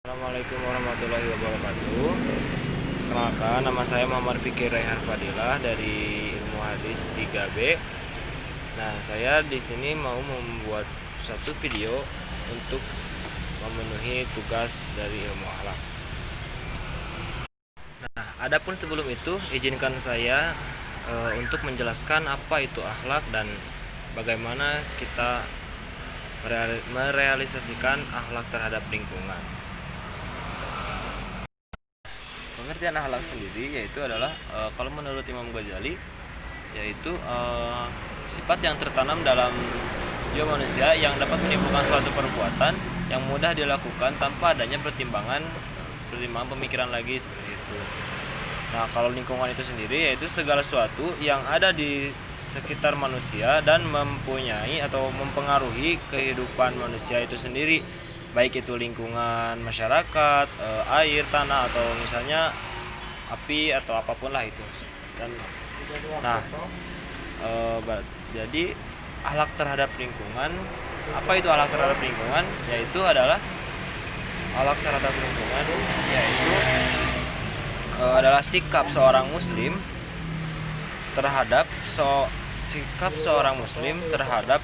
Assalamualaikum warahmatullahi wabarakatuh. Kenalkan, nama saya Muhammad Fikri Raihan Fadilah dari Ilmu Hadis 3B. Nah, saya di sini mau membuat satu video untuk memenuhi tugas dari ilmu akhlak. Nah, adapun sebelum itu, izinkan saya untuk menjelaskan apa itu akhlak dan bagaimana kita merealisasikan akhlak terhadap lingkungan. Pengertian akhlak sendiri yaitu adalah kalau menurut Imam Ghazali yaitu sifat yang tertanam dalam jiwa manusia yang dapat menimbulkan suatu perbuatan yang mudah dilakukan tanpa adanya pertimbangan pemikiran lagi seperti itu. Nah, kalau lingkungan itu sendiri yaitu segala sesuatu yang ada di sekitar manusia dan mempunyai atau mempengaruhi kehidupan manusia itu sendiri, baik itu lingkungan masyarakat, air, tanah, atau misalnya api atau apapun lah itu. Nah, jadi akhlak terhadap lingkungan, apa itu akhlak terhadap lingkungan? Yaitu adalah akhlak terhadap lingkungan yaitu adalah sikap seorang muslim terhadap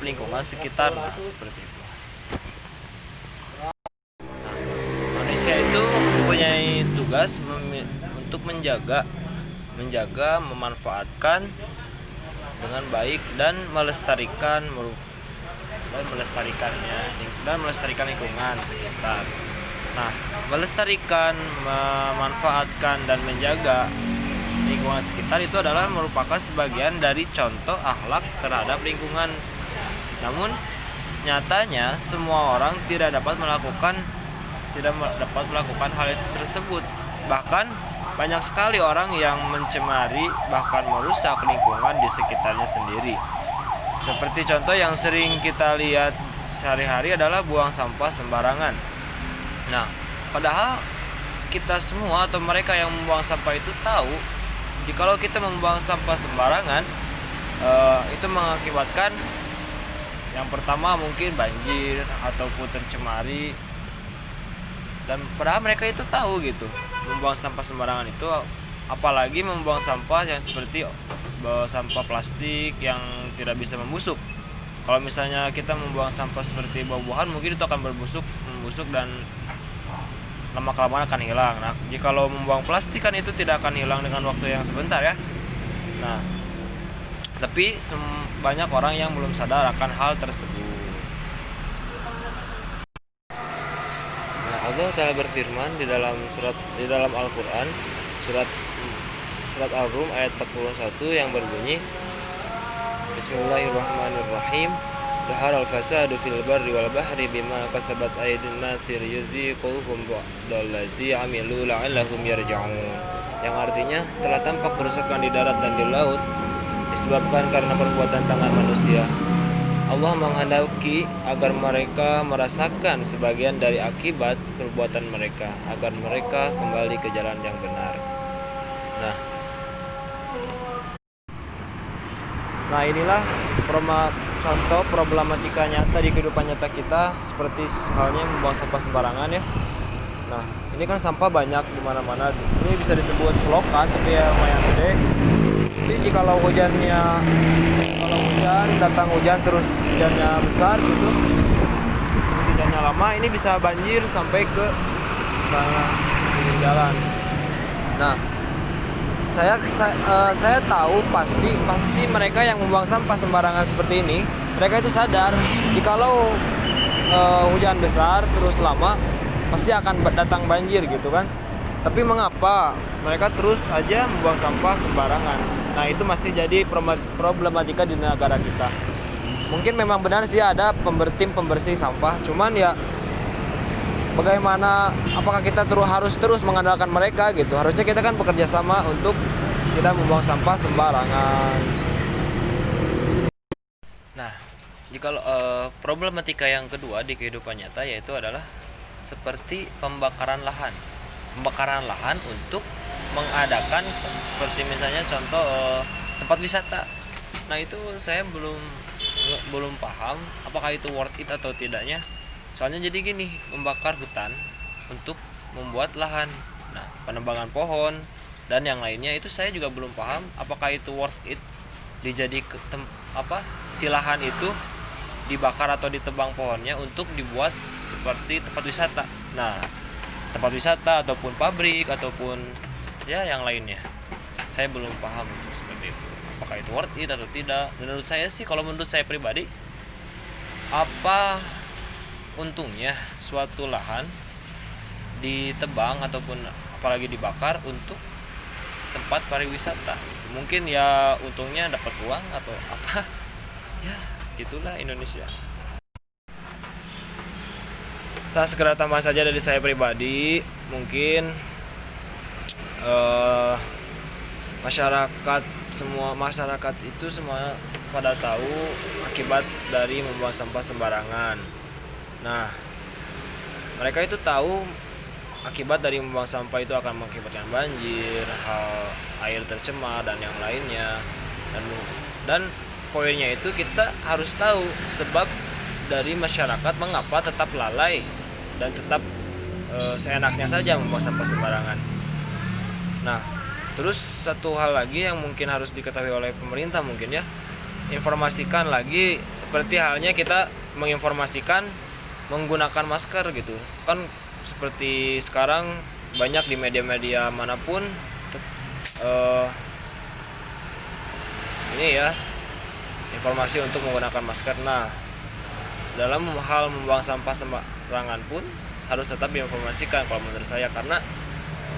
lingkungan sekitar, seperti itu. Manusia itu mempunyai tugas untuk menjaga, memanfaatkan dengan baik dan melestarikan lingkungan sekitar. Nah, melestarikan, memanfaatkan dan menjaga lingkungan sekitar itu adalah merupakan sebagian dari contoh akhlak terhadap lingkungan. Namun nyatanya semua orang tidak dapat melakukan hal tersebut. Bahkan banyak sekali orang yang mencemari bahkan merusak lingkungan di sekitarnya sendiri. Seperti contoh yang sering kita lihat sehari-hari adalah buang sampah sembarangan. Nah, padahal kita semua atau mereka yang membuang sampah itu tahu jikalau kita membuang sampah sembarangan itu mengakibatkan yang pertama mungkin banjir ataupun tercemari. Dan padahal mereka itu tahu gitu membuang sampah sembarangan itu, apalagi membuang sampah yang seperti sampah plastik yang tidak bisa membusuk. Kalau misalnya kita membuang sampah seperti buah-buahan, mungkin itu akan membusuk dan lama-kelamaan akan hilang. Nah, jikalau membuang plastik kan itu tidak akan hilang dengan waktu yang sebentar ya. Nah, tapi banyak orang yang belum sadar akan hal tersebut. Allah Ta'ala berfirman di dalam Al-Qur'an surat Al-Rum ayat 41 yang berbunyi Bismillahirrahmanirrahim. Dhaharal fasadu fil barri wal bahri bima kasabat aydin nasi liyudhiqahum ba'dallazi 'amilu la'allahum yarji'un. Yang artinya telah tampak kerusakan di darat dan di laut disebabkan karena perbuatan tangan manusia. Allah menghendaki agar mereka merasakan sebagian dari akibat perbuatan mereka, agar mereka kembali ke jalan yang benar. Nah, inilah contoh problematika nyata di kehidupan nyata kita, seperti halnya membuang sampah sembarangan ya. Nah, ini kan sampah banyak di mana-mana. Ini bisa disebut selokan, tapi ya lumayan gede. Jadi kalau datang hujan terus hujannya besar gitu, terus hujannya lama, ini bisa banjir sampai ke sana di jalan. Nah, saya tahu pasti mereka yang membuang sampah sembarangan seperti ini, mereka itu sadar jikalau hujan besar terus lama pasti akan datang banjir gitu kan. Tapi mengapa mereka terus aja membuang sampah sembarangan? Nah, itu masih jadi problematika di negara kita. Mungkin memang benar sih ada tim pembersih sampah, cuman ya bagaimana, apakah kita harus terus mengandalkan mereka gitu? Harusnya kita kan bekerja sama untuk tidak membuang sampah sembarangan. Nah, jika problematika yang kedua di kehidupan nyata yaitu adalah seperti pembakaran lahan untuk mengadakan seperti misalnya contoh tempat wisata. Nah, itu saya belum paham apakah itu worth it atau tidaknya. Soalnya jadi gini, membakar hutan untuk membuat lahan. Nah, penebangan pohon dan yang lainnya itu saya juga belum paham apakah itu worth it dijadi si lahan itu dibakar atau ditebang pohonnya untuk dibuat seperti tempat wisata. Nah, tempat wisata ataupun pabrik ataupun ya yang lainnya. Saya belum paham untuk seperti itu. Apakah itu worth it atau tidak? Menurut saya sih, kalau menurut saya pribadi, apa untungnya suatu lahan ditebang ataupun apalagi dibakar untuk tempat pariwisata? Mungkin ya untungnya dapat uang atau apa. Ya, itulah Indonesia. Segera tambah saja dari saya pribadi, mungkin masyarakat itu semua pada tahu akibat dari membuang sampah sembarangan. Nah, mereka itu tahu akibat dari membuang sampah itu akan mengakibatkan banjir, air tercemar dan yang lainnya. Dan poinnya itu kita harus tahu sebab dari masyarakat mengapa tetap lalai dan tetap seenaknya saja membuang sampah sembarangan. Nah, terus satu hal lagi yang mungkin harus diketahui oleh pemerintah mungkin ya, informasikan lagi seperti halnya kita menginformasikan menggunakan masker gitu. Kan seperti sekarang banyak di media-media manapun ini ya, informasi untuk menggunakan masker. Nah, dalam hal membuang sampah sembarangan pun harus tetap diinformasikan kalau menurut saya, karena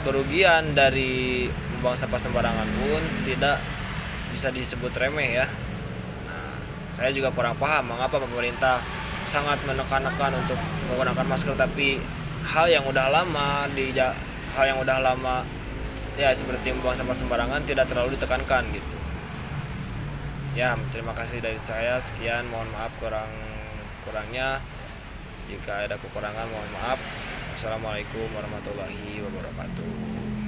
kerugian dari membuang sampah sembarangan pun tidak bisa disebut remeh ya. Nah, saya juga kurang paham mengapa pemerintah sangat menekan-nekan untuk menggunakan masker, tapi hal yang udah lama ya seperti membuang sampah sembarangan tidak terlalu ditekankan gitu. Ya, terima kasih dari saya, sekian, mohon maaf kurangnya, jika ada kekurangan mohon maaf. Assalamualaikum warahmatullahi wabarakatuh.